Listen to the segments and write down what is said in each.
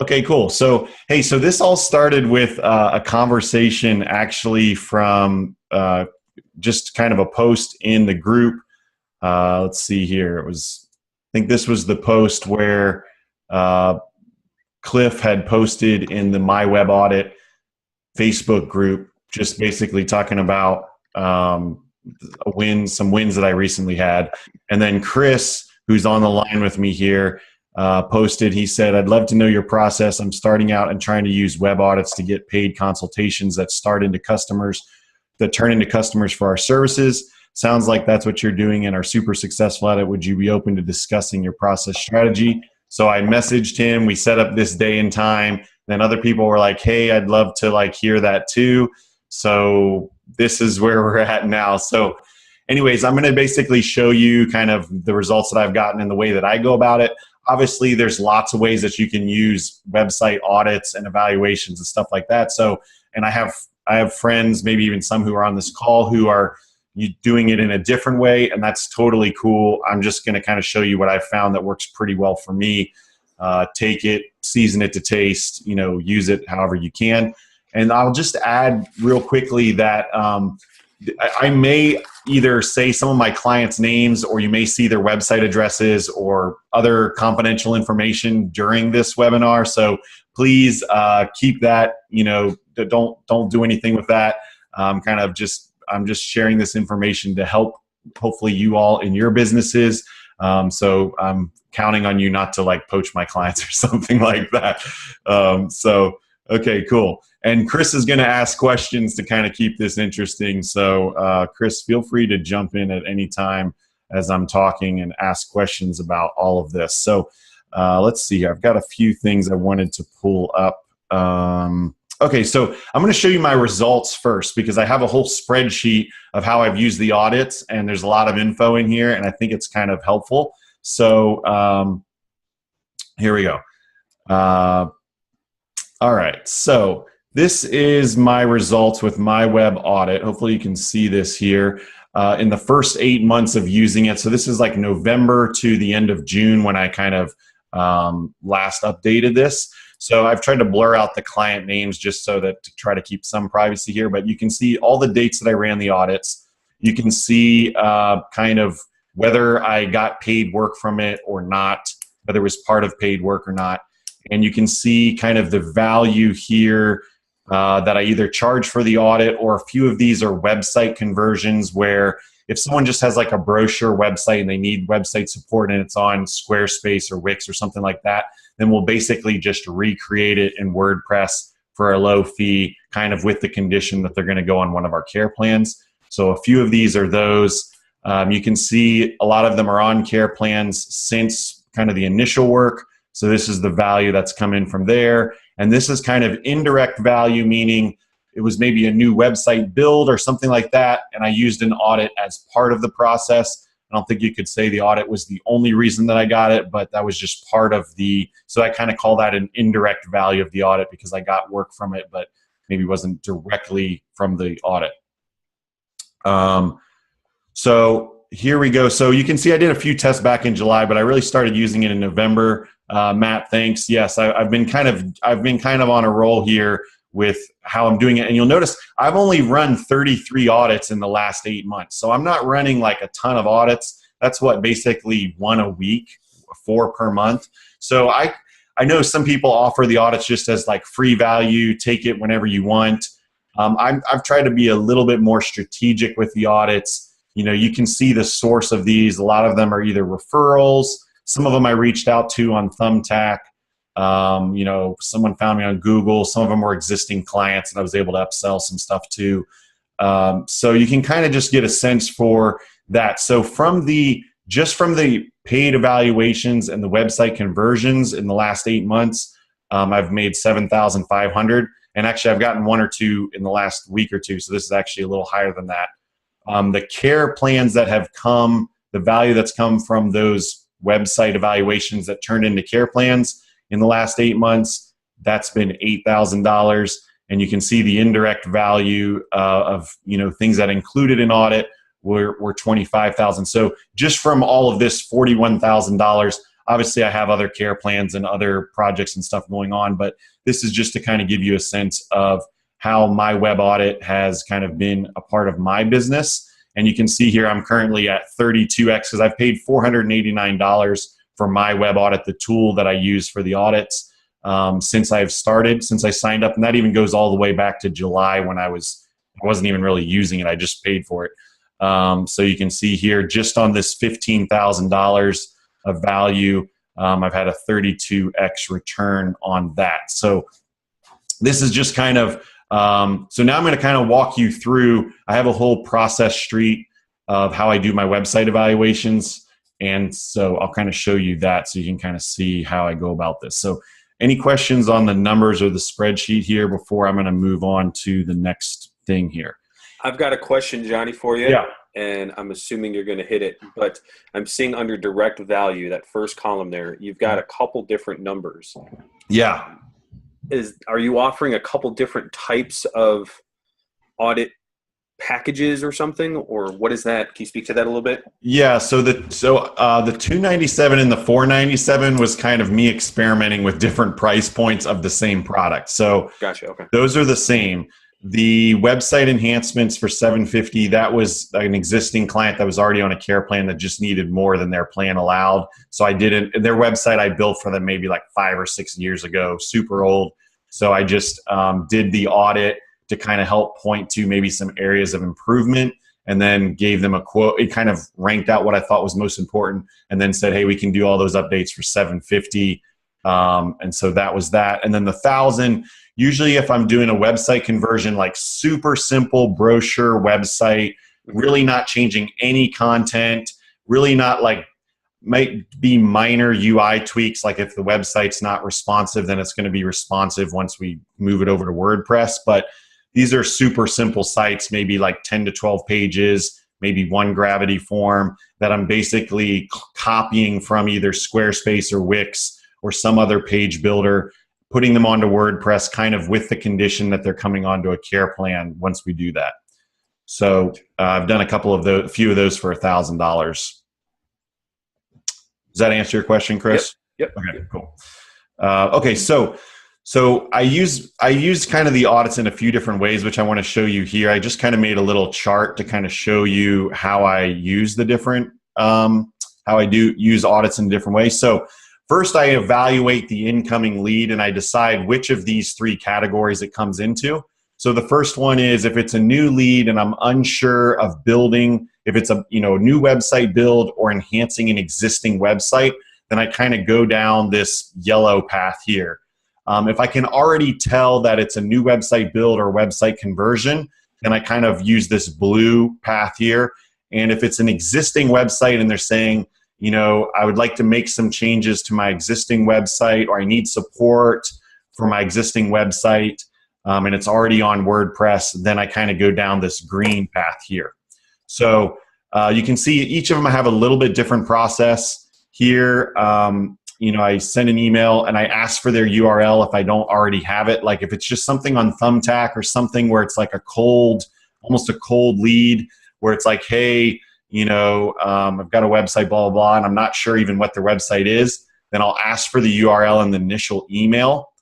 Okay, cool. So, hey, so this all started with a conversation actually from just kind of a post in the group. Let's see here. I think this was the post where uh, Cliff had posted in the My Web Audit Facebook group, just basically talking about some wins that I recently had. And then Chris, who's on the line with me here, posted, he said, I'd love to know your process. I'm starting out and trying to use web audits to get paid consultations that turn into customers for our services. Sounds like that's what you're doing and are super successful at it. Would you be open to discussing your process strategy? So I messaged him. We set up this day and time. Then other people were like, hey, I'd love to hear that too. So this is where we're at now. So anyways, I'm going to basically show you kind of the results that I've gotten and the way that I go about it. Obviously, there's lots of ways that you can use website audits and evaluations and stuff like that. So, and I have friends, maybe even some who are on this call, who are doing it in a different way, and that's totally cool. I'm just going to kind of show you what I've found that works pretty well for me. Take it, season it to taste, use it however you can. And I'll just add real quickly that I may either say some of my clients' names, or you may see their website addresses or other confidential information during this webinar. So please keep that, don't do anything with that. I'm just sharing this information to help hopefully you all in your businesses. So I'm counting on you not to poach my clients or something like that. Okay, cool. And Chris is going to ask questions to kind of keep this interesting. So Chris, feel free to jump in at any time as I'm talking and ask questions about all of this. So let's see here. I've got a few things I wanted to pull up. Okay, so I'm going to show you my results first, because I have a whole spreadsheet of how I've used the audits, and there's a lot of info in here, and I think it's kind of helpful. So here we go. All right, so this is my results with my web audit. Hopefully you can see this here. In the first 8 months of using it, so this is like November to the end of June when I kind of last updated this. So I've tried to blur out the client names just so that to try to keep some privacy here, but you can see all the dates that I ran the audits. You can see kind of whether I got paid work from it or not, whether it was part of paid work or not. And you can see kind of the value here that I either charge for the audit, or a few of these are website conversions, where if someone just has like a brochure website and they need website support and it's on Squarespace or Wix or something like that, then we'll basically just recreate it in WordPress for a low fee, kind of with the condition that they're going to go on one of our care plans. So a few of these are those. You can see a lot of them are on care plans since kind of the initial work. So this is the value that's come in from there. And this is kind of indirect value, meaning it was maybe a new website build or something like that, and I used an audit as part of the process. I don't think you could say the audit was the only reason that I got it, but that was just part of so I kind of call that an indirect value of the audit, because I got work from it, but maybe wasn't directly from the audit. So here we go. So you can see I did a few tests back in July, but I really started using it in November. Matt, thanks. Yes, I've been kind of on a roll here with how I'm doing it. And you'll notice I've only run 33 audits in the last 8 months. So I'm not running like a ton of audits. That's what, basically 1 a week, 4 per month. So I know some people offer the audits just as like free value, take it whenever you want. I've tried to be a little bit more strategic with the audits. You can see the source of these. A lot of them are either referrals. Some of them I reached out to on Thumbtack. Someone found me on Google. Some of them were existing clients and I was able to upsell some stuff too. So you can kind of just get a sense for that. So from the paid evaluations and the website conversions in the last 8 months, I've made 7,500, and actually I've gotten 1 or 2 in the last week or 2. So this is actually a little higher than that. The care plans that have come, the value that's come from those website evaluations that turned into care plans in the last 8 months, that's been $8,000. And you can see the indirect value of things that included an audit were $25,000. So just from all of this $41,000, Obviously, I have other care plans and other projects and stuff going on, but this is just to kind of give you a sense of how my web audit has kind of been a part of my business. And you can see here I'm currently at 32x because I've paid $489 for my web audit, the tool that I use for the audits, since I signed up. And that even goes all the way back to July when I wasn't even really using it. I just paid for it. So you can see here, just on this $15,000 of value, I've had a 32x return on that. So this is just kind of, so now I'm going to kind of walk you through. I have a whole process street of how I do my website evaluations. And so I'll kind of show you that so you can kind of see how I go about this. So any questions on the numbers or the spreadsheet here before I'm going to move on to the next thing here? I've got a question, Johnny, for you. Yeah. And I'm assuming you're going to hit it, but I'm seeing under direct value, that first column there, you've got a couple different numbers. Yeah. Are you offering a couple different types of audit packages or something, or what is that? Can you speak to that a little bit? Yeah. So the $297 and the $497 was kind of me experimenting with different price points of the same product. So gotcha. Okay. Those are the same. The website enhancements for $750, that was an existing client that was already on a care plan that just needed more than their plan allowed. So I didn't, their website I built for them maybe like 5 or 6 years ago, super old. So I just did the audit to kind of help point to maybe some areas of improvement, and then gave them a quote. It kind of ranked out what I thought was most important, and then said, hey, we can do all those updates for $750. And so that was that. And then the $1,000, usually if I'm doing a website conversion, like super simple brochure website, really not changing any content, really not like, might be minor UI tweaks. Like if the website's not responsive, then it's going to be responsive once we move it over to WordPress. But these are super simple sites, maybe like 10 to 12 pages, maybe one Gravity form that I'm basically copying from either Squarespace or Wix or some other page builder, putting them onto WordPress kind of with the condition that they're coming onto a care plan once we do that. So I've done a few of those for $1,000. Does that answer your question, Chris? Yep. Okay, cool. Okay, so I use kind of the audits in a few different ways, which I want to show you here. I just kind of made a little chart to kind of show you how I use the different, how I do use audits in different ways. So first, I evaluate the incoming lead, and I decide which of these 3 categories it comes into. So the first one is if it's a new lead and I'm unsure of building, if it's a new website build or enhancing an existing website, then I kind of go down this yellow path here. If I can already tell that it's a new website build or website conversion, then I kind of use this blue path here. And if it's an existing website and they're saying, I would like to make some changes to my existing website, or I need support for my existing website, and it's already on WordPress, then I kind of go down this green path here. So you can see each of them have a little bit different process here. I send an email and I ask for their URL if I don't already have it. Like if it's just something on Thumbtack or something where it's like almost a cold lead, where it's like, hey, I've got a website, blah, blah, blah, and I'm not sure even what their website is, then I'll ask for the URL in the initial email.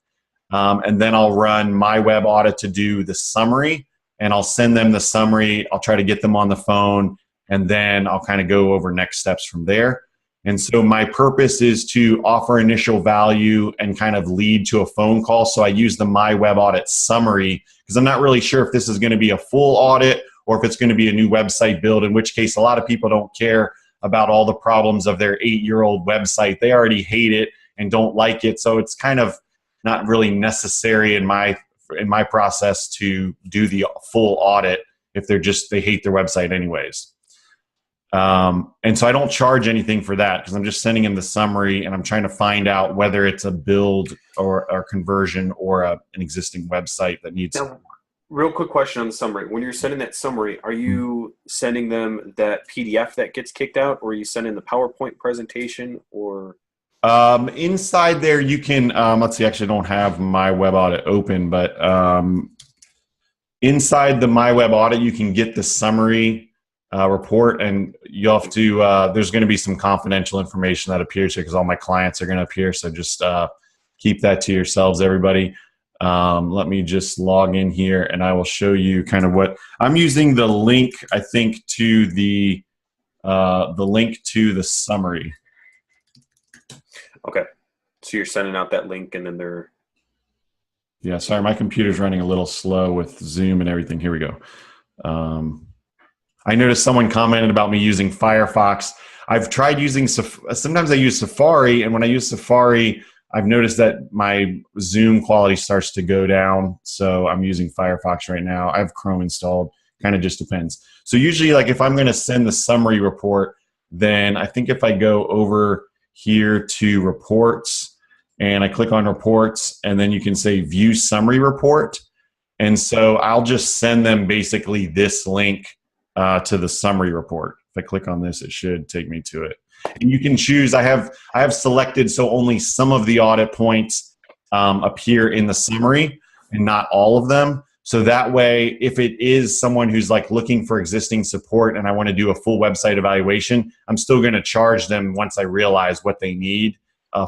And then I'll run my web audit to do the summary, and I'll send them the summary. I'll try to get them on the phone, and then I'll kind of go over next steps from there. And so my purpose is to offer initial value and kind of lead to a phone call. So I use the My Web Audit summary because I'm not really sure if this is going to be a full audit or if it's going to be a new website build, in which case a lot of people don't care about all the problems of their 8-year-old website. They already hate it and don't like it. So it's kind of not really necessary in my process to do the full audit if they hate their website anyways. And so I don't charge anything for that because I'm just sending them the summary and I'm trying to find out whether it's a build or conversion or an existing website that needs. Now, real quick question on the summary. When you're sending that summary, are you sending them that PDF that gets kicked out, or are you sending the PowerPoint presentation, or? Inside there you can, let's see, actually I don't have My Web Audit open, but inside the My Web Audit you can get the summary report, and you have to, there's going to be some confidential information that appears here because all my clients are going to appear. So just keep that to yourselves, everybody. Let me just log in here and I will show you kind of what I'm using the link, I think, to the link to the summary. Okay. So you're sending out that link and then they're... Yeah, sorry, my computer's running a little slow with Zoom and everything. Here we go. I noticed someone commented about me using Firefox. I've tried using, sometimes I use Safari, and when I use Safari, I've noticed that my Zoom quality starts to go down. So I'm using Firefox right now. I have Chrome installed, kind of just depends. So usually, like if I'm gonna send the summary report, then I think if I go over here to reports and I click on reports, and then you can say view summary report. And so I'll just send them basically this link to the summary report. If I click on this, it should take me to it. And you can choose, I have selected so only some of the audit points appear in the summary and not all of them. So that way, if it is someone who's like looking for existing support and I want to do a full website evaluation, I'm still going to charge them once I realize what they need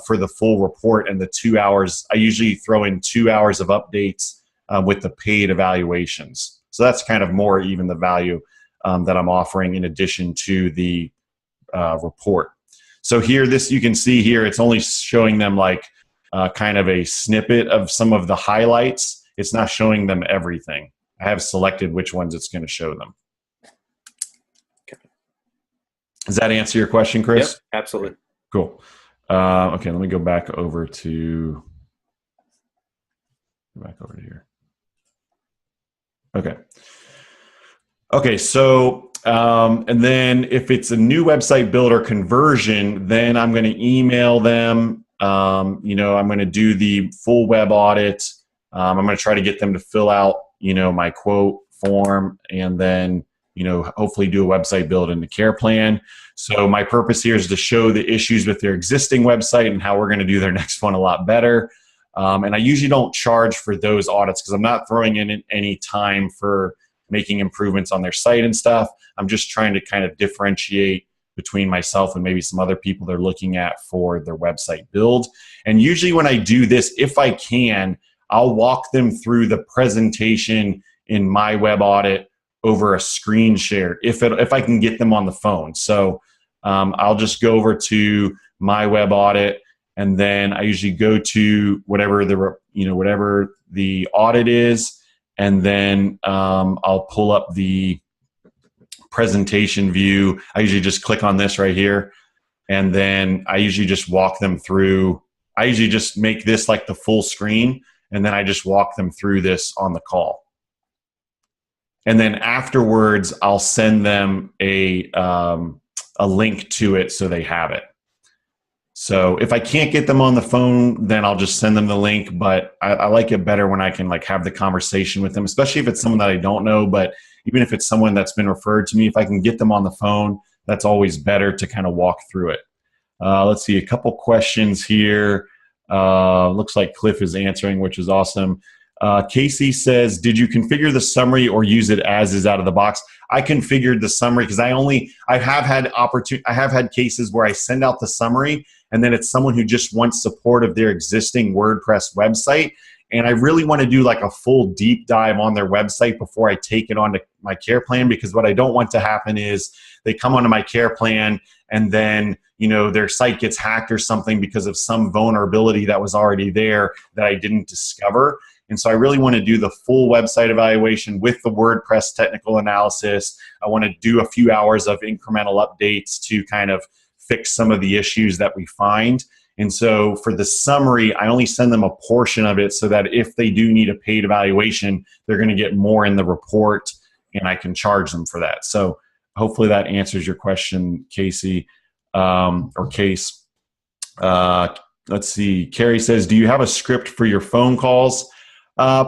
for the full report and the 2 hours. I usually throw in 2 hours of updates with the paid evaluations. So that's kind of more even the value that I'm offering in addition to the report. So here, this you can see here, it's only showing them like kind of a snippet of some of the highlights. It's not showing them everything. I have selected which ones it's going to show them. Okay. Does that answer your question, Chris? Yep, absolutely. Cool. Okay, let me go back over to here. Okay. Okay, so and then if it's a new website builder conversion, then I'm going to email them. You know, I'm going to do the full web audit. I'm going to try to get them to fill out, you know, my quote form, and then, you know, hopefully do a website build in the care plan. So my purpose here is to show the issues with their existing website and how we're going to do their next one a lot better. And I usually don't charge for those audits because I'm not throwing in any time for making improvements on their site and stuff. I'm just trying to kind of differentiate between myself and maybe some other people they're looking at for their website build. And usually when I do this, if I can, I'll walk them through the presentation in my web audit over a screen share if I can get them on the phone. So I'll just go over to my web audit, and then I usually go to whatever the audit is, and then I'll pull up the presentation view. I usually just click on this right here, and then I usually just walk them through. I usually just make this like the full screen, and then I just walk them through this on the call. And then afterwards, I'll send them a link to it so they have it. So if I can't get them on the phone, then I'll just send them the link. But I like it better when I can like have the conversation with them, especially if it's someone that I don't know. But even if it's someone that's been referred to me, if I can get them on the phone, that's always better to kind of walk through it. Let's see, a couple questions here. Looks like Cliff is answering, which is awesome. Casey says, did you configure the summary or use it as is out of the box? I configured the summary because I have had cases where I send out the summary and then it's someone who just wants support of their existing WordPress website. And I really want to do like a full deep dive on their website before I take it onto my care plan, because what I don't want to happen is they come onto my care plan and then, you know, their site gets hacked or something because of some vulnerability that was already there that I didn't discover. And so I really want to do the full website evaluation with the WordPress technical analysis. I want to do a few hours of incremental updates to kind of fix some of the issues that we find. And so for the summary, I only send them a portion of it so that if they do need a paid evaluation, they're going to get more in the report and I can charge them for that. So hopefully that answers your question, Casey, or Case. Let's see. Carrie says, do you have a script for your phone calls?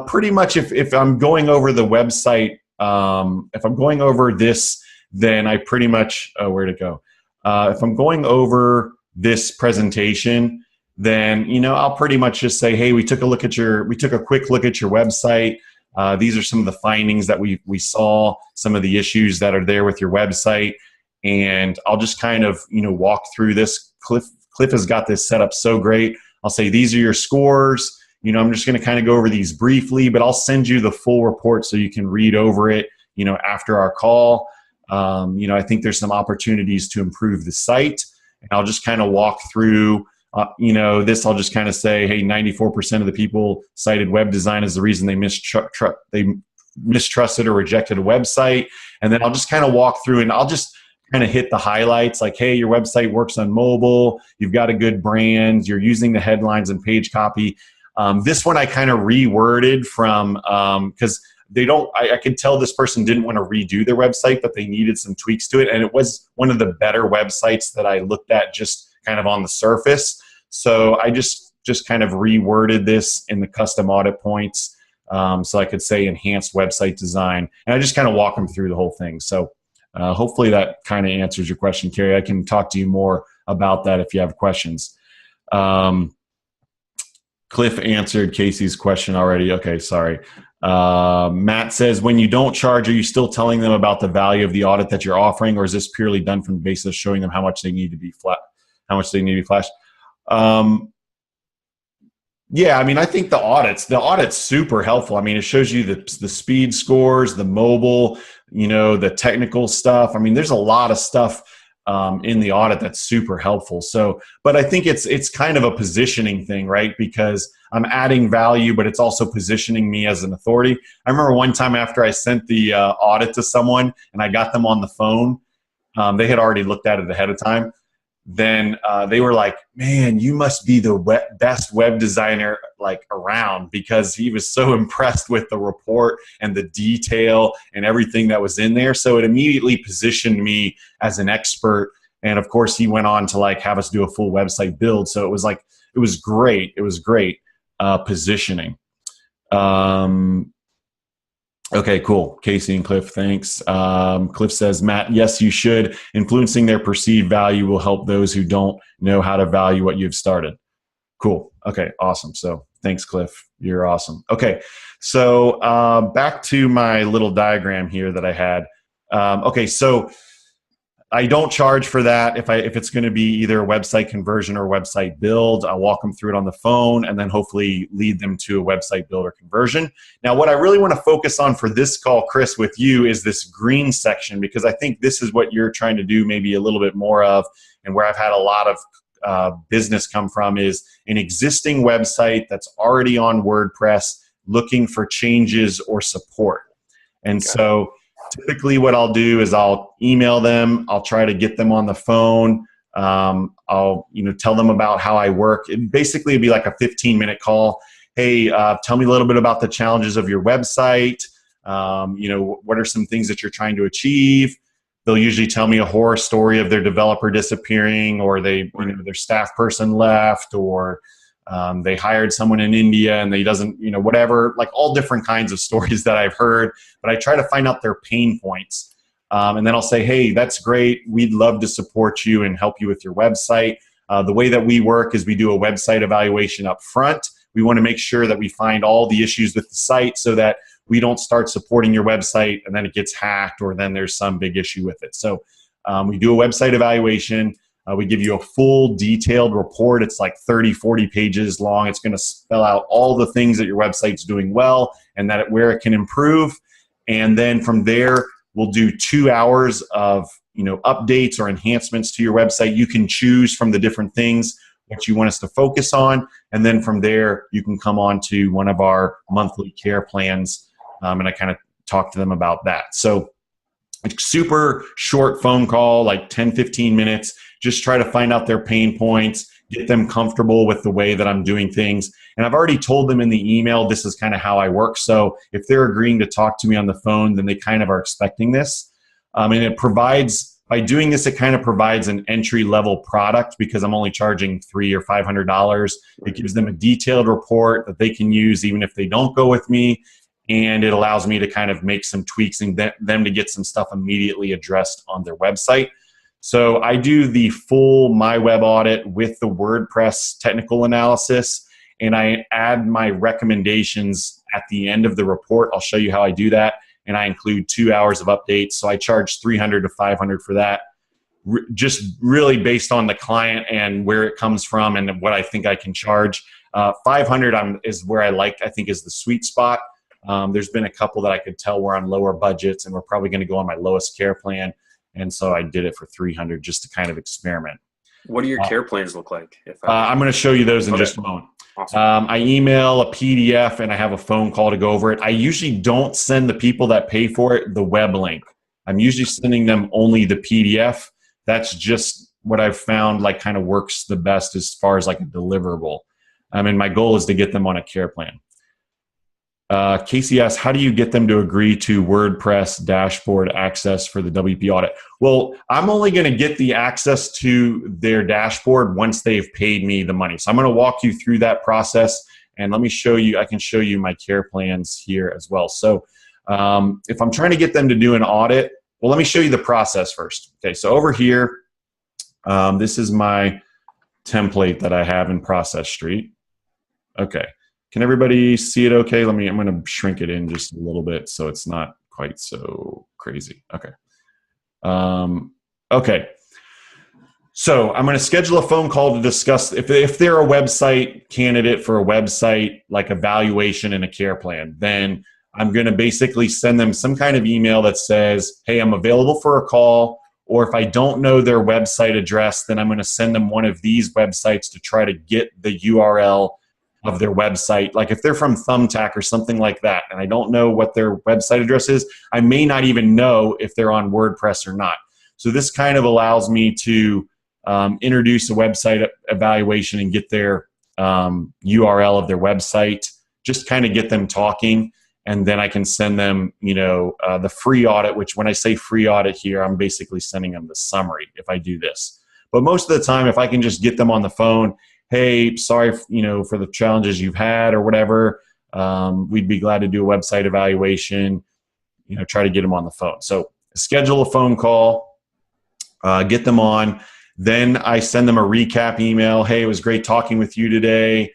Pretty much if I'm going over the website, if I'm going over this, then I pretty much, where'd it go? If I'm going over this presentation, then, you know, I'll pretty much just say, hey, we took a quick look at your website. These are some of the findings that we saw, some of the issues that are there with your website. And I'll just kind of, walk through this. Cliff has got this set up so great. I'll say, these are your scores. I'm just going to kind of go over these briefly, but I'll send you the full report so you can read over it, after our call. I think there's some opportunities to improve the site. And I'll just kind of walk through, this. I'll just kind of say, hey, 94% of the people cited web design as the reason they mistrusted or rejected a website. And then I'll just kind of walk through and I'll just kind of hit the highlights, like, hey, your website works on mobile, you've got a good brand, you're using the headlines and page copy. This one I kind of reworded from, because I could tell this person didn't want to redo their website, but they needed some tweaks to it. And it was one of the better websites that I looked at just kind of on the surface. So I just kind of reworded this in the custom audit points. So I could say enhanced website design. And I just kind of walk them through the whole thing. So hopefully that kind of answers your question, Carrie. I can talk to you more about that if you have questions. Cliff answered Casey's question already. Okay, sorry. Matt says, when you don't charge, are you still telling them about the value of the audit that you're offering, or is this purely done from the basis of showing them how much they need to be flashed? Yeah, I mean, I think the audit's super helpful. I mean, it shows you the speed scores, the mobile, the technical stuff. I mean, there's a lot of stuff in the audit that's super helpful. So, but I think it's kind of a positioning thing, right? Because I'm adding value, but it's also positioning me as an authority. I remember one time after I sent the audit to someone and I got them on the phone, they had already looked at it ahead of time. Then they were like, man, you must be the best web designer around, because he was so impressed with the report and the detail and everything that was in there. So it immediately positioned me as an expert. And of course, he went on to have us do a full website build. So it was great. It was great positioning. Okay, cool. Casey and Cliff, thanks. Cliff says, Matt, yes, you should. Influencing their perceived value will help those who don't know how to value what you've started. Cool. Okay, awesome. So thanks, Cliff. You're awesome. Okay, so back to my little diagram here that I had. Okay, so I don't charge for that. If it's going to be either a website conversion or website build, I'll walk them through it on the phone and then hopefully lead them to a website build or conversion. Now, what I really want to focus on for this call, Chris, with you is this green section, because I think this is what you're trying to do maybe a little bit more of, and where I've had a lot of business come from is an existing website that's already on WordPress looking for changes or support. And so typically what I'll do is I'll email them. I'll try to get them on the phone. I'll tell them about how I work. It'd be like a 15-minute call. Hey, tell me a little bit about the challenges of your website. What are some things that you're trying to achieve? They'll usually tell me a horror story of their developer disappearing, or their staff person left, or they hired someone in India and they doesn't, whatever, all different kinds of stories that I've heard. But I try to find out their pain points. And then I'll say, hey, that's great. We'd love to support you and help you with your website. The way that we work is we do a website evaluation up front. We want to make sure that we find all the issues with the site so that we don't start supporting your website and then it gets hacked, or then there's some big issue with it. So we do a website evaluation. We give you a full detailed report. It's 30, 40 pages long. It's going to spell out all the things that your website's doing well and where it can improve. And then from there, we'll do 2 hours of updates or enhancements to your website. You can choose from the different things what you want us to focus on. And then from there, you can come on to one of our monthly care plans. And I kind of talk to them about that. So a super short phone call, 10, 15 minutes. Just try to find out their pain points, get them comfortable with the way that I'm doing things. And I've already told them in the email, this is kind of how I work. So if they're agreeing to talk to me on the phone, then they kind of are expecting this. And it provides, by doing this, it kind of provides an entry-level product, because I'm only charging $300 or $500. It gives them a detailed report that they can use even if they don't go with me. And it allows me to kind of make some tweaks and them to get some stuff immediately addressed on their website. So I do the full My Web Audit with the WordPress technical analysis, and I add my recommendations at the end of the report. I'll show you how I do that. And I include 2 hours of updates. So I charge $300 to $500 for that. Just really based on the client and where it comes from and what I think I can charge. 500 is where I think is the sweet spot. There's been a couple that I could tell were on lower budgets and we're probably going to go on my lowest care plan. And so I did it for 300 just to kind of experiment. What do your care plans look like? I'm going to show you those in just a moment. Awesome. I email a PDF and I have a phone call to go over it. I usually don't send the people that pay for it the web link. I'm usually sending them only the PDF. That's just what I've found like kind of works the best as far as like a deliverable. And my goal is to get them on a care plan. Casey asks, how do you get them to agree to WordPress dashboard access for the WP audit? Well, I'm only going to get the access to their dashboard once they've paid me the money. So I'm going to walk you through that process and let me show you, I can show you my care plans here as well. So if I'm trying to get them to do an audit, well, let me show you the process first. Okay, so over here, this is my template that I have in Process Street. Okay. Can everybody see it okay? I'm going to shrink it in just a little bit so it's not quite so crazy. Okay. Okay. So I'm going to schedule a phone call to discuss if they're a website candidate for a website like evaluation and a care plan, then I'm going to basically send them some kind of email that says, hey, I'm available for a call. Or if I don't know their website address, then I'm going to send them one of these websites to try to get the URL of their website. Like if they're from Thumbtack or something like that, and I don't know what their website address is, I may not even know if they're on WordPress or not. So this kind of allows me to introduce a website evaluation and get their URL of their website, just kind of get them talking. And then I can send them, the free audit, which when I say free audit here, I'm basically sending them the summary if I do this. But most of the time, if I can just get them on the phone, hey, sorry, for the challenges you've had or whatever, we'd be glad to do a website evaluation, try to get them on the phone. So schedule a phone call, get them on. Then I send them a recap email. Hey, it was great talking with you today.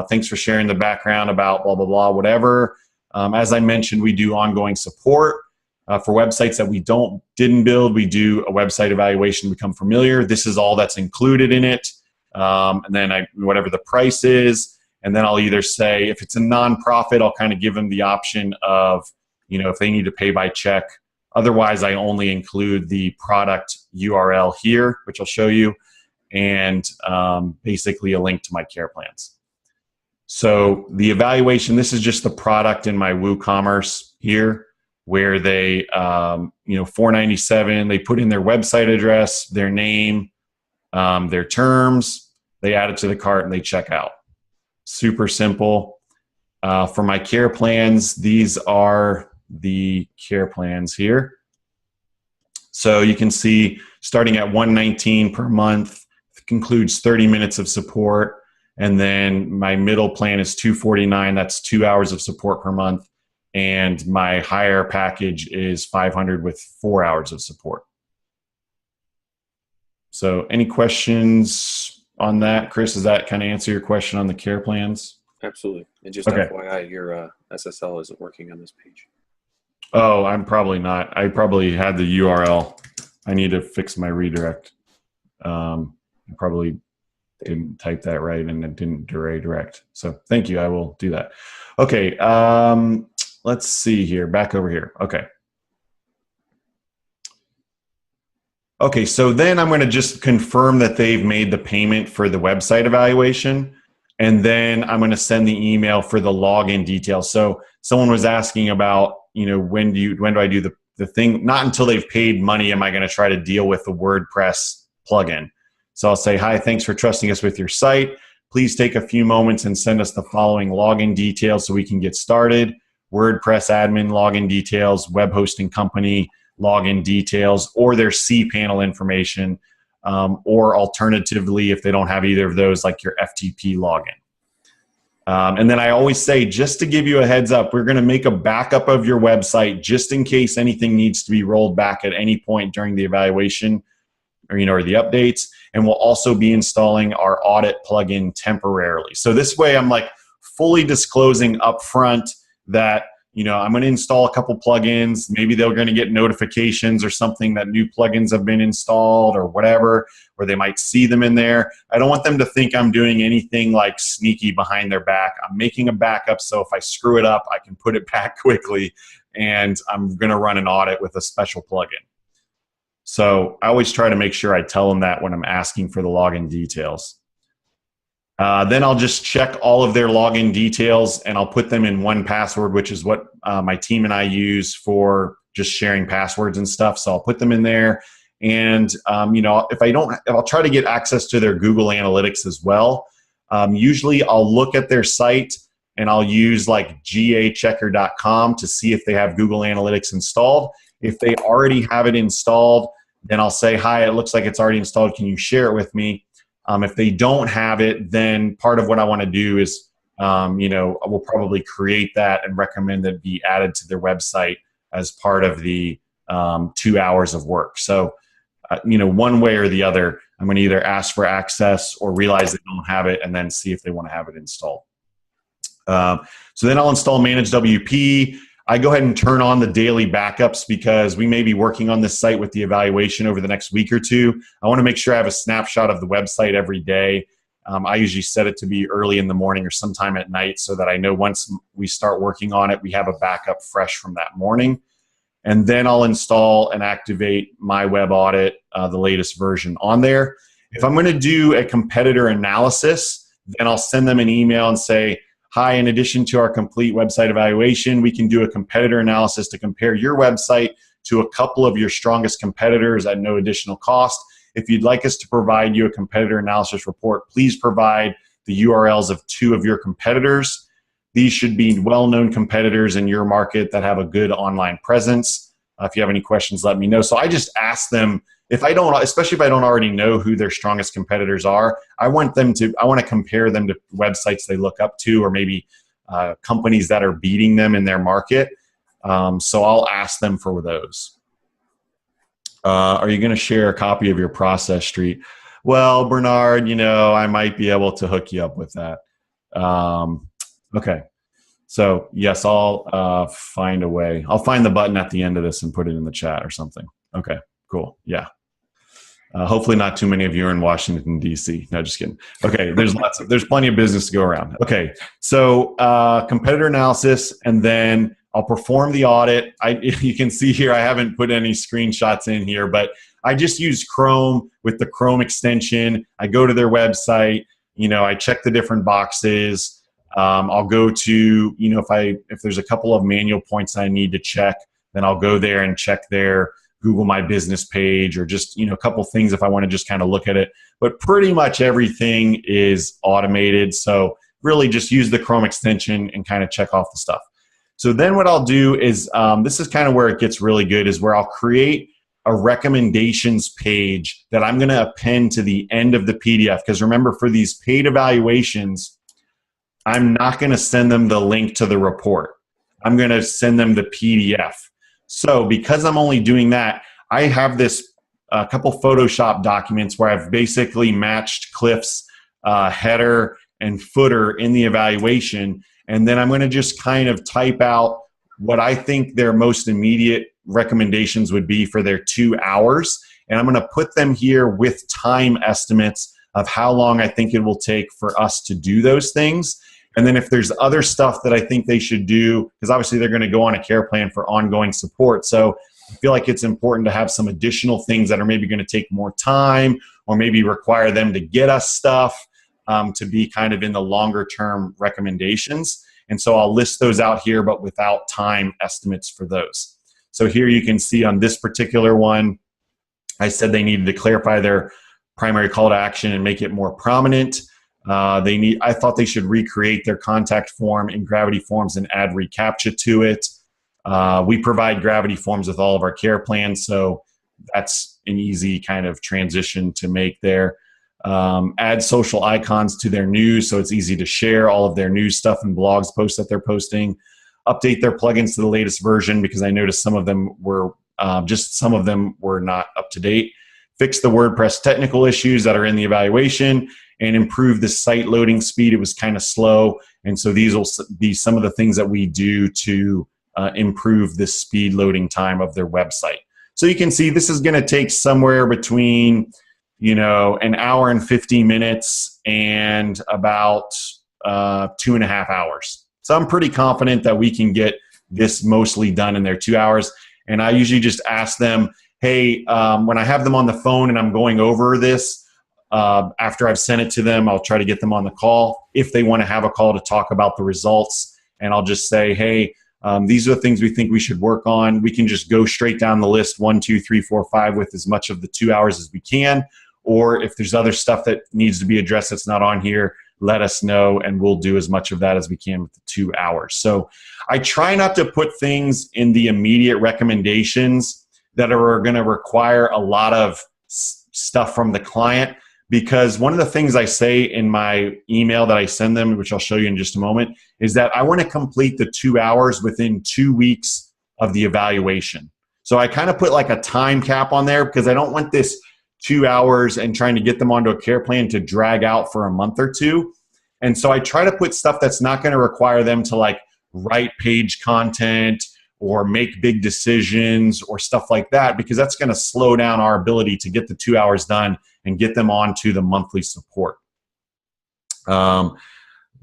Thanks for sharing the background about blah, blah, blah, whatever. As I mentioned, we do ongoing support. For websites that we didn't build, we do a website evaluation to become familiar. This is all that's included in it. And then whatever the price is, and then I'll either say, if it's a nonprofit, I'll kind of give them the option of, if they need to pay by check. Otherwise, I only include the product URL here, which I'll show you, and basically a link to my care plans. So the evaluation, this is just the product in my WooCommerce here, where they, $4.97, they put in their website address, their name, their terms, they add it to the cart and they check out. Super simple. For my care plans, these are the care plans here. So you can see starting at $119 per month, includes 30 minutes of support. And then my middle plan is $249. That's 2 hours of support per month. And my higher package is $500 with 4 hours of support. So any questions on that, Chris? Does that kind of answer your question on the care plans? Absolutely. And just FYI, your SSL isn't working on this page. Oh, I'm probably not. I probably had the URL. I need to fix my redirect. I probably didn't type that right and it didn't redirect. So thank you. I will do that. Okay. Let's see here. Back over here. Okay. Okay, so then I'm going to just confirm that they've made the payment for the website evaluation, and then I'm going to send the email for the login details. So someone was asking about, when do I do the thing? Not until they've paid money am I going to try to deal with the WordPress plugin. So I'll say, hi, thanks for trusting us with your site. Please take a few moments and send us the following login details so we can get started. WordPress admin login details, web hosting company login details, or their cPanel information, or alternatively, if they don't have either of those, like your FTP login. And then I always say, just to give you a heads up, we're going to make a backup of your website just in case anything needs to be rolled back at any point during the evaluation or the updates. And we'll also be installing our audit plugin temporarily. So this way I'm like fully disclosing upfront, that, I'm going to install a couple plugins. Maybe they're going to get notifications or something that new plugins have been installed or whatever, or they might see them in there. I don't want them to think I'm doing anything like sneaky behind their back. I'm making a backup, so if I screw it up, I can put it back quickly, and I'm going to run an audit with a special plugin. So I always try to make sure I tell them that when I'm asking for the login details. Then I'll just check all of their login details, and I'll put them in 1Password, which is what my team and I use for just sharing passwords and stuff. So I'll put them in there, and I'll try to get access to their Google Analytics as well. Usually I'll look at their site and I'll use like gachecker.com to see if they have Google Analytics installed. If they already have it installed, then I'll say, hi, it looks like it's already installed. Can you share it with me? If they don't have it, then part of what I want to do is, we'll probably create that and recommend that be added to their website as part of the 2 hours of work. So, one way or the other, I'm going to either ask for access or realize they don't have it and then see if they want to have it installed. So then I'll install Manage WP. I go ahead and turn on the daily backups because we may be working on this site with the evaluation over the next week or two. I want to make sure I have a snapshot of the website every day. I usually set it to be early in the morning or sometime at night so that I know once we start working on it, we have a backup fresh from that morning. And then I'll install and activate my web audit, the latest version on there. If I'm going to do a competitor analysis, then I'll send them an email and say, hi, in addition to our complete website evaluation, we can do a competitor analysis to compare your website to a couple of your strongest competitors at no additional cost. If you'd like us to provide you a competitor analysis report, please provide the URLs of 2 of your competitors. These should be well-known competitors in your market that have a good online presence. If you have any questions, let me know. So I just ask them, especially if I don't already know who their strongest competitors are, I want to compare them to websites they look up to, or maybe companies that are beating them in their market. So I'll ask them for those. Are you going to share a copy of your process street? Well, Bernard, I might be able to hook you up with that. Okay. So yes, I'll find a way. I'll find the button at the end of this and put it in the chat or something. Okay, cool. Yeah. Hopefully not too many of you are in Washington, D.C. No, just kidding. Okay, there's plenty of business to go around. Okay, so competitor analysis, and then I'll perform the audit. You can see here I haven't put any screenshots in here, but I just use Chrome with the Chrome extension. I go to their website, I check the different boxes. I'll go to, if there's a couple of manual points I need to check, then I'll go there and check their Google My Business page, or just, a couple things if I want to just kind of look at it. But pretty much everything is automated. So really just use the Chrome extension and kind of check off the stuff. So then what I'll do is, this is kind of where it gets really good, is where I'll create a recommendations page that I'm going to append to the end of the PDF. Because remember, for these paid evaluations, I'm not going to send them the link to the report. I'm going to send them the PDF. So because I'm only doing that, I have this couple Photoshop documents where I've basically matched Cliff's header and footer in the evaluation. And then I'm going to just kind of type out what I think their most immediate recommendations would be for their 2 hours. And I'm going to put them here with time estimates of how long I think it will take for us to do those things. And then if there's other stuff that I think they should do, because obviously they're going to go on a care plan for ongoing support. So I feel like it's important to have some additional things that are maybe going to take more time, or maybe require them to get us stuff to be kind of in the longer term recommendations. And so I'll list those out here, but without time estimates for those. So here you can see on this particular one, I said they needed to clarify their primary call to action and make it more prominent. I thought they should recreate their contact form in Gravity Forms and add reCAPTCHA to it. We provide Gravity Forms with all of our care plans, so that's an easy kind of transition to make there. Add social icons to their news, so it's easy to share all of their news stuff and blogs posts that they're posting. Update their plugins to the latest version, because I noticed some of them were not up to date. Fix the WordPress technical issues that are in the evaluation, and improve the site loading speed. It was kind of slow. And so these will be some of the things that we do to improve the speed loading time of their website. So you can see this is going to take somewhere between, an hour and 50 minutes and about 2.5 hours. So I'm pretty confident that we can get this mostly done in their 2 hours. And I usually just ask them, hey, when I have them on the phone and I'm going over this, after I've sent it to them, I'll try to get them on the call if they want to have a call to talk about the results. And I'll just say, hey, these are the things we think we should work on. We can just go straight down the list, 1, 2, 3, 4, 5, with as much of the 2 hours as we can. Or if there's other stuff that needs to be addressed that's not on here, let us know, and we'll do as much of that as we can with the 2 hours. So I try not to put things in the immediate recommendations that are going to require a lot of stuff from the client, because one of the things I say in my email that I send them, which I'll show you in just a moment, is that I want to complete the 2 hours within 2 weeks of the evaluation. So I kind of put like a time cap on there because I don't want this 2 hours and trying to get them onto a care plan to drag out for a month or two. And so I try to put stuff that's not going to require them to like write page content or make big decisions or stuff like that, because that's going to slow down our ability to get the 2 hours done and get them onto the monthly support.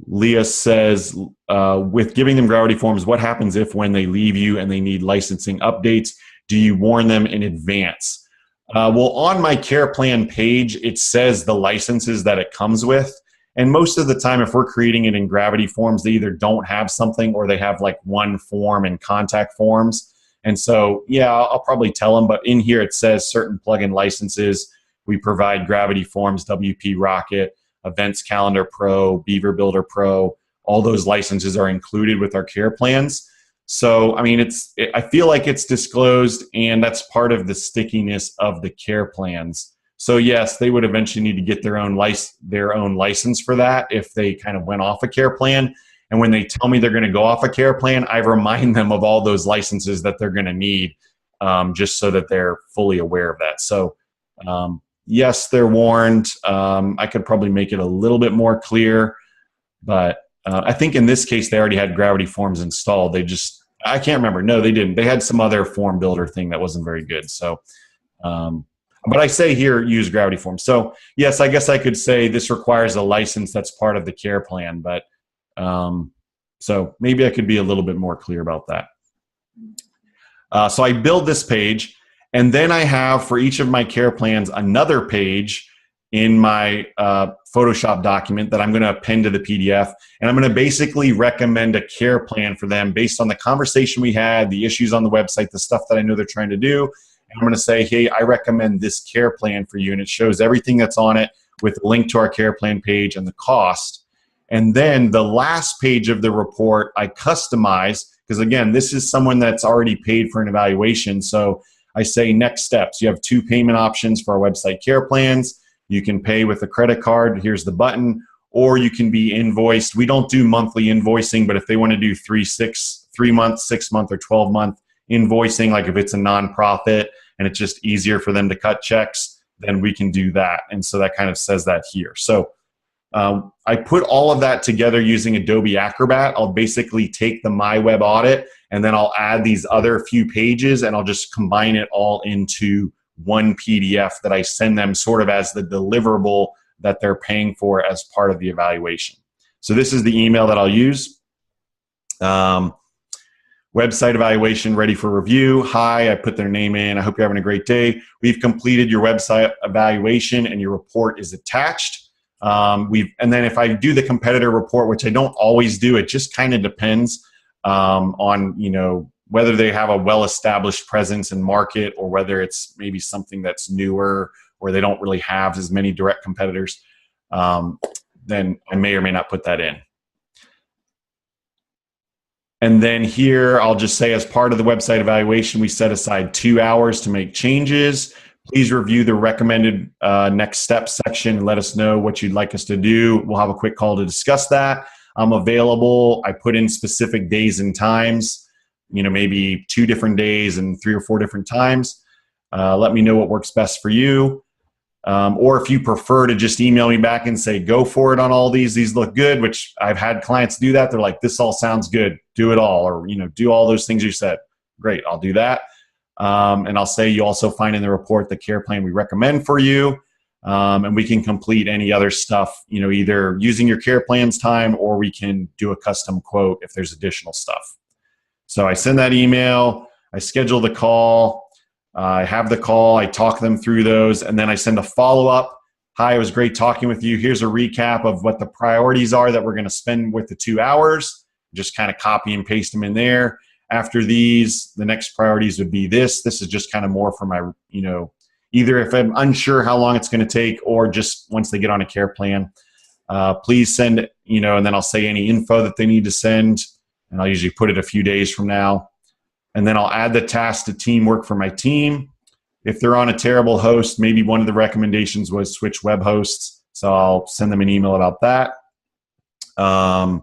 Leah says, with giving them gravity forms, what happens if when they leave you and they need licensing updates? Do you warn them in advance? Well, on my care plan page, it says the licenses that it comes with. And most of the time, if we're creating it in gravity forms, they either don't have something or they have like one form and contact forms. And so, yeah, I'll probably tell them. But in here, it says certain plugin licenses. We provide gravity forms, WP Rocket, Events Calendar Pro, Beaver Builder Pro. All those licenses are included with our care plans. So, I mean, I feel like it's disclosed, and that's part of the stickiness of the care plans. So, yes, they would eventually need to get their own license for that if they kind of went off a care plan. And when they tell me they're going to go off a care plan, I remind them of all those licenses that they're going to need, just so that they're fully aware of that. So, yes, they're warned. I could probably make it a little bit more clear, but I think in this case, they already had gravity forms installed. I can't remember. No, they didn't. They had some other form builder thing that wasn't very good. So, but I say here, use gravity forms. So yes, I guess I could say this requires a license that's part of the care plan, but so maybe I could be a little bit more clear about that. So I build this page, and then I have for each of my care plans another page in my Photoshop document that I'm going to append to the PDF. And I'm going to basically recommend a care plan for them based on the conversation we had, the issues on the website, the stuff that I know they're trying to do. And I'm going to say, hey, I recommend this care plan for you. And it shows everything that's on it with a link to our care plan page and the cost. And then the last page of the report, I customize, because again, this is someone that's already paid for an evaluation. So I say next steps. You have 2 payment options for our website care plans. You can pay with a credit card. Here's the button. Or you can be invoiced. We don't do monthly invoicing, but if they want to do 3 month, 6 month, or 12-month invoicing, like if it's a nonprofit and it's just easier for them to cut checks, then we can do that. And so that kind of says that here. So I put all of that together using Adobe Acrobat. I'll basically take the My Web Audit, and then I'll add these other few pages, and I'll just combine it all into one PDF that I send them sort of as the deliverable that they're paying for as part of the evaluation. So this is the email that I'll use. Website evaluation ready for review. Hi, I put their name in. I hope you're having a great day. We've completed your website evaluation and your report is attached. And then if I do the competitor report, which I don't always do, it just kind of depends on, whether they have a well-established presence in market or whether it's maybe something that's newer or they don't really have as many direct competitors, then I may or may not put that in. And then here, I'll just say as part of the website evaluation, we set aside 2 hours to make changes. Please review the recommended next steps section and let us know what you'd like us to do. We'll have a quick call to discuss that. I'm available. I put in specific days and times, maybe 2 different days and 3 or 4 different times. Let me know what works best for you. Or if you prefer to just email me back and say, go for it on all these look good, which I've had clients do that. They're like, this all sounds good. Do it all. Or, do all those things you said. Great. I'll do that. And I'll say you also find in the report the care plan we recommend for you. And we can complete any other stuff, either using your care plan's time, or we can do a custom quote if there's additional stuff. So I send that email, I schedule the call, I have the call, I talk them through those, and then I send a follow-up. Hi, it was great talking with you. Here's a recap of what the priorities are that we're going to spend with the 2 hours. Just kind of copy and paste them in there. After these, the next priorities would be this. This is just kind of more for my, either if I'm unsure how long it's going to take, or just once they get on a care plan, please send, and then I'll say any info that they need to send, and I'll usually put it a few days from now. And then I'll add the task to teamwork for my team. If they're on a terrible host, maybe one of the recommendations was switch web hosts. So I'll send them an email about that. And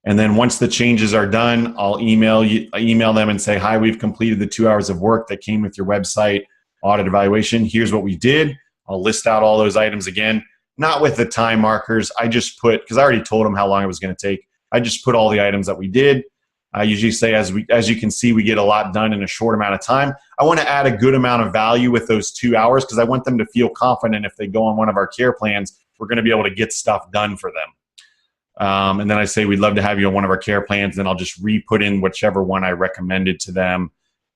then once the changes are done, I'll email them and say, hi, we've completed the 2 hours of work that came with your website audit evaluation. Here's what we did. I'll list out all those items again, not with the time markers. I just put, because I already told them how long it was going to take. I just put all the items that we did. I usually say, as you can see, we get a lot done in a short amount of time. I want to add a good amount of value with those 2 hours, because I want them to feel confident if they go on one of our care plans, we're going to be able to get stuff done for them. And then I say, we'd love to have you on one of our care plans. Then I'll just re-put in whichever one I recommended to them,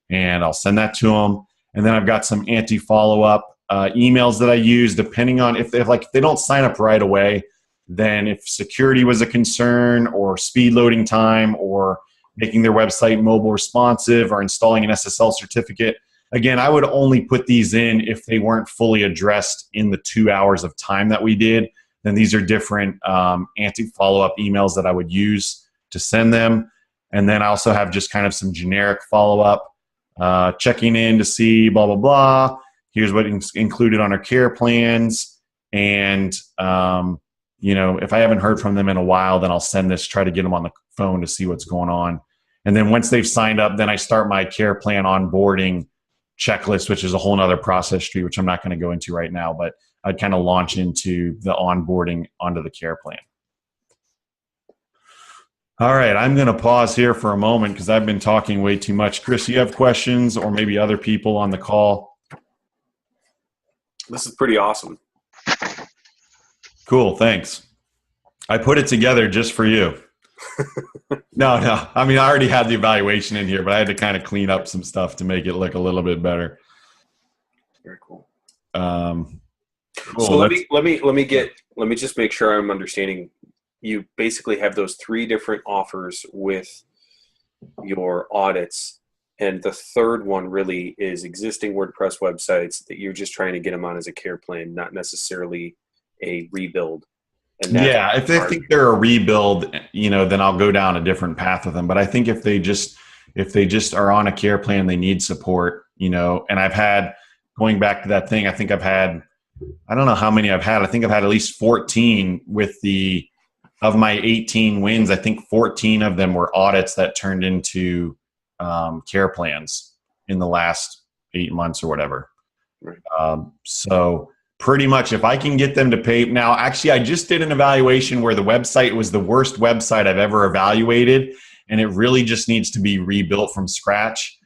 and I'll send that to them. And then I've got some anti-follow-up emails that I use, depending on if they don't sign up right away, then if security was a concern, or speed loading time, or making their website mobile responsive, or installing an SSL certificate. Again, I would only put these in if they weren't fully addressed in the 2 hours of time that we did. Then these are different anti-follow-up emails that I would use to send them. And then I also have just kind of some generic follow-up, checking in to see blah, blah, blah. Here's what's included on our care plans. And, if I haven't heard from them in a while, then I'll send this, try to get them on the phone to see what's going on. And then once they've signed up, then I start my care plan onboarding checklist, which is a whole nother process tree, which I'm not going to go into right now, but I'd kind of launch into the onboarding onto the care plan. All right, I'm going to pause here for a moment because I've been talking way too much. Chris, you have questions, or maybe other people on the call? This is pretty awesome. Cool, thanks. I put it together just for you. No. I mean, I already had the evaluation in here, but I had to kind of clean up some stuff to make it look a little bit better. Very cool. Cool. So let me just make sure I'm understanding. You basically have those 3 different offers with your audits, and the third one really is existing WordPress websites that you're just trying to get them on as a care plan, not necessarily a rebuild. And yeah, if they think they're a rebuild, then I'll go down a different path with them. But I think if they just are on a care plan, they need support, and I've had, going back to that thing, I think I've had, I don't know how many I've had. I think I've had at least 14 of my 18 wins. I think 14 of them were audits that turned into care plans in the last 8 months or whatever. Right. So pretty much if I can get them to pay. Now, actually, I just did an evaluation where the website was the worst website I've ever evaluated, and it really just needs to be rebuilt from scratch.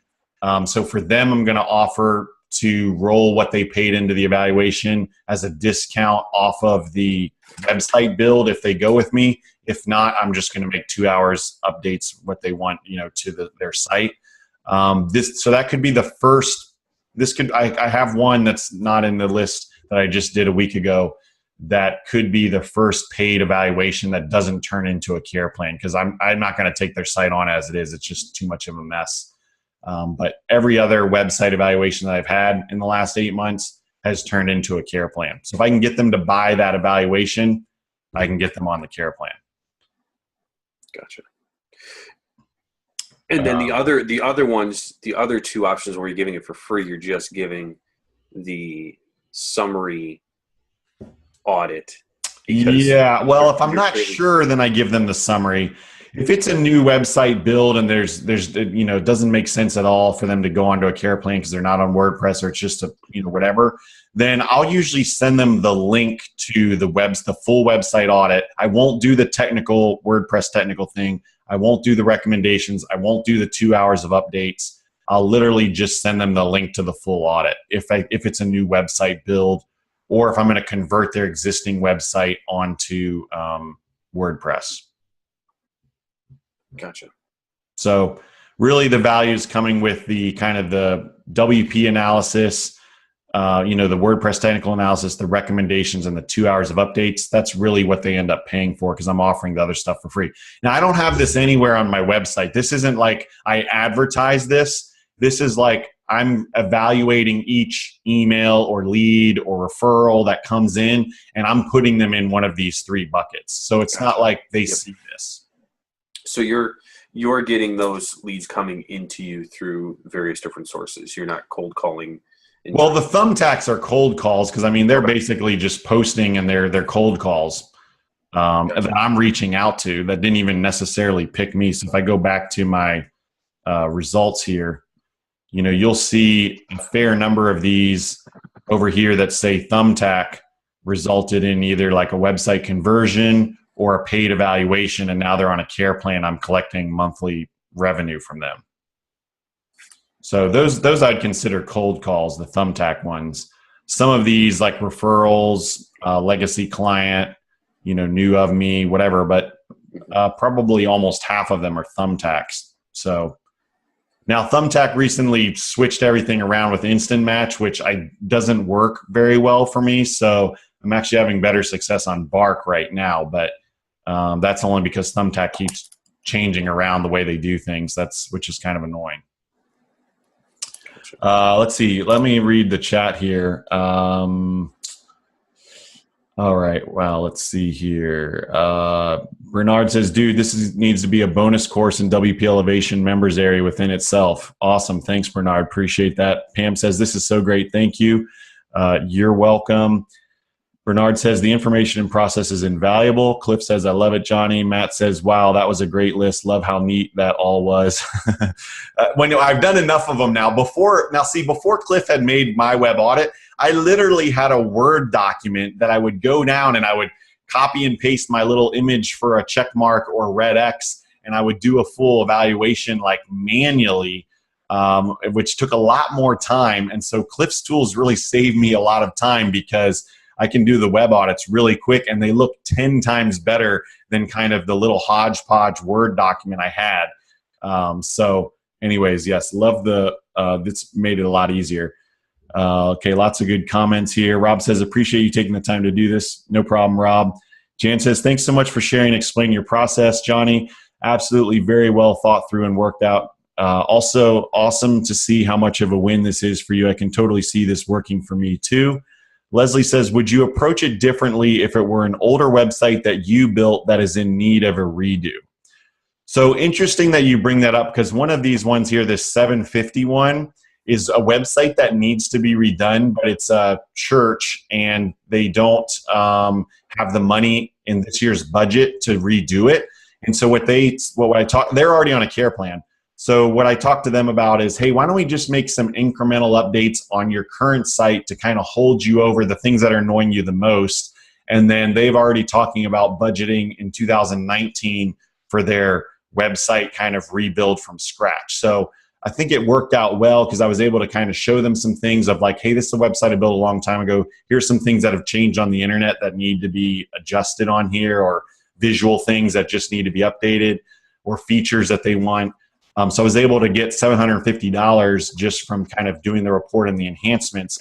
So for them, I'm going to offer to roll what they paid into the evaluation as a discount off of the website build if they go with me. If not, I'm just going to make 2 hours updates what they want, to their site. So that could be the first. I have one that's not in the list that I just did a week ago. That could be the first paid evaluation that doesn't turn into a care plan, because I'm not going to take their site on as it is. It's just too much of a mess. But every other website evaluation that I've had in the last 8 months has turned into a care plan. So if I can get them to buy that evaluation, I can get them on the care plan. Gotcha. And then the other 2 options where you're giving it for free, you're just giving the summary audit. Yeah, well, if I'm not sure, then I give them the summary. If it's a new website build and there's it doesn't make sense at all for them to go onto a care plan because they're not on WordPress or it's just whatever, then I'll usually send them the link to the full website audit. I won't do the technical WordPress technical thing. I won't do the recommendations. I won't do the 2 hours of updates. I'll literally just send them the link to the full audit if it's a new website build, or if I'm going to convert their existing website onto WordPress. Gotcha. So really the value is coming with the kind of the WP analysis, the WordPress technical analysis, the recommendations, and the 2 hours of updates. That's really what they end up paying for because I'm offering the other stuff for free. Now, I don't have this anywhere on my website. This isn't like I advertise this. This is like I'm evaluating each email or lead or referral that comes in, and I'm putting them in one of these 3 buckets. So it's not like they see this. So you're getting those leads coming into you through various different sources. You're not cold calling. Well, the thumbtacks are cold calls because they're basically just posting and they're cold calls that I'm reaching out to that didn't even necessarily pick me. So if I go back to my results here, you'll see a fair number of these over here that say thumbtack resulted in either like a website conversion or a paid evaluation, and now they're on a care plan. I'm collecting monthly revenue from them. So those I'd consider cold calls, the thumbtack ones. Some of these like referrals, legacy client, new of me, whatever, but probably almost half of them are thumbtacks. So now Thumbtack recently switched everything around with Instant Match, which doesn't work very well for me. So I'm actually having better success on Bark right now, but that's only because Thumbtack keeps changing around the way they do things. Which is kind of annoying. Let's see. Let me read the chat here. All right. Well, let's see here. Bernard says, dude, needs to be a bonus course in WP Elevation members area within itself. Awesome. Thanks, Bernard. Appreciate that. Pam says, this is so great. Thank you. You're welcome. Bernard says, the information and process is invaluable. Cliff says, I love it, Johnny. Matt says, wow, that was a great list. Love how neat that all was. I've done enough of them now. Before Cliff had made my web audit, I literally had a Word document that I would go down and I would copy and paste my little image for a check mark or red X, and I would do a full evaluation like manually, which took a lot more time. And so Cliff's tools really saved me a lot of time because I can do the web audits really quick and they look 10 times better than kind of the little hodgepodge Word document I had. So anyways, yes, love this made it a lot easier. Okay, lots of good comments here. Rob says, appreciate you taking the time to do this. No problem, Rob. Jan says, thanks so much for sharing and explaining your process, Johnny. Absolutely very well thought through and worked out. Also awesome to see how much of a win this is for you. I can totally see this working for me too. Leslie says, would you approach it differently if it were an older website that you built that is in need of a redo? So interesting that you bring that up because one of these ones here, this 751, is a website that needs to be redone, but it's a church and they don't have the money in this year's budget to redo it. And so they're already on a care plan. So what I talked to them about is, hey, why don't we just make some incremental updates on your current site to kind of hold you over the things that are annoying you the most. And then they've already talking about budgeting in 2019 for their website kind of rebuild from scratch. So I think it worked out well because I was able to kind of show them some things of like, hey, this is a website I built a long time ago. Here's some things that have changed on the internet that need to be adjusted on here, or visual things that just need to be updated, or features that they want. So I was able to get $750 just from kind of doing the report and the enhancements.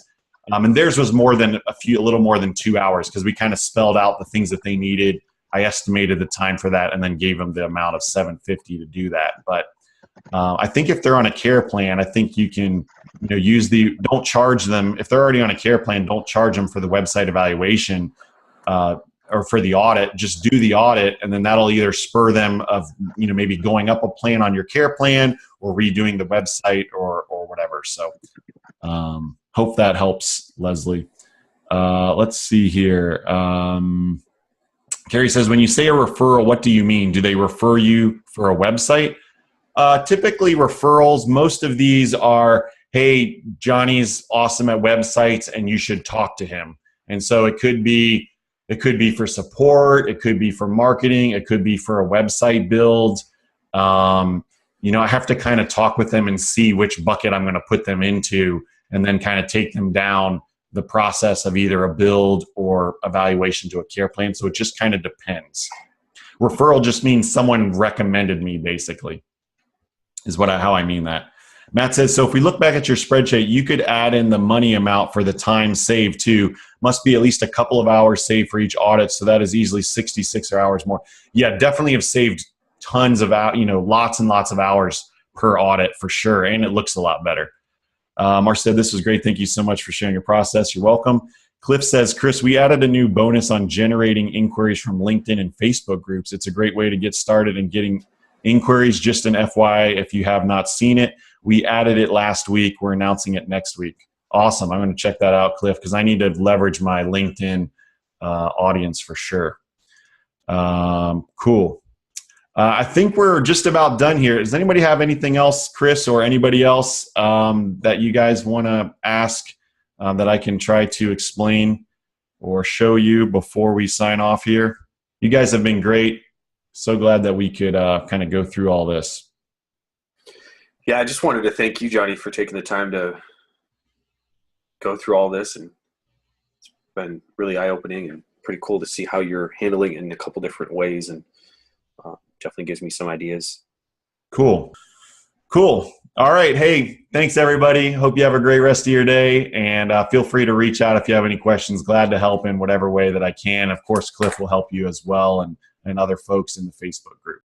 And theirs was a little more than 2 hours because we kind of spelled out the things that they needed. I estimated the time for that and then gave them the amount of $750 to do that. But I think if they're on a care plan, I think you can don't charge them. If they're already on a care plan, don't charge them for the website evaluation or for the audit. Just do the audit, and then that'll either spur them of maybe going up a plan on your care plan or redoing the website or whatever. So hope that helps, Leslie. Let's see here. Carrie says, when you say a referral, what do you mean? Do they refer you for a website? Typically referrals, most of these are, hey, Johnny's awesome at websites and you should talk to him. And so it could be for support, it could be for marketing, it could be for a website build. You know, I have to kind of talk with them and see which bucket I'm going to put them into, and then kind of take them down the process of either a build or evaluation to a care plan. So it just kind of depends. Referral just means someone recommended me, basically, is how I mean that. Matt says, so if we look back at your spreadsheet, you could add in the money amount for the time saved too. Must be at least a couple of hours saved for each audit. So that is easily 66 hours more. Yeah, definitely have saved tons of, lots and lots of hours per audit for sure. And it looks a lot better. Mark said, this was great. Thank you so much for sharing your process. You're welcome. Cliff says, Chris, we added a new bonus on generating inquiries from LinkedIn and Facebook groups. It's a great way to get started in getting inquiries. Just an FYI, if you have not seen it, we added it last week. We're announcing it next week. Awesome. I'm going to check that out, Cliff, because I need to leverage my LinkedIn audience for sure. Cool. I think we're just about done here. Does anybody have anything else, Chris, or anybody else that you guys want to ask that I can try to explain or show you before we sign off here? You guys have been great. So glad that we could kind of go through all this. Yeah, I just wanted to thank you, Johnny, for taking the time to go through all this. And it's been really eye-opening and pretty cool to see how you're handling it in a couple different ways. And definitely gives me some ideas. Cool. All right. Hey, thanks everybody. Hope you have a great rest of your day, and feel free to reach out if you have any questions. Glad to help in whatever way that I can. Of course, Cliff will help you as well, and other folks in the Facebook group.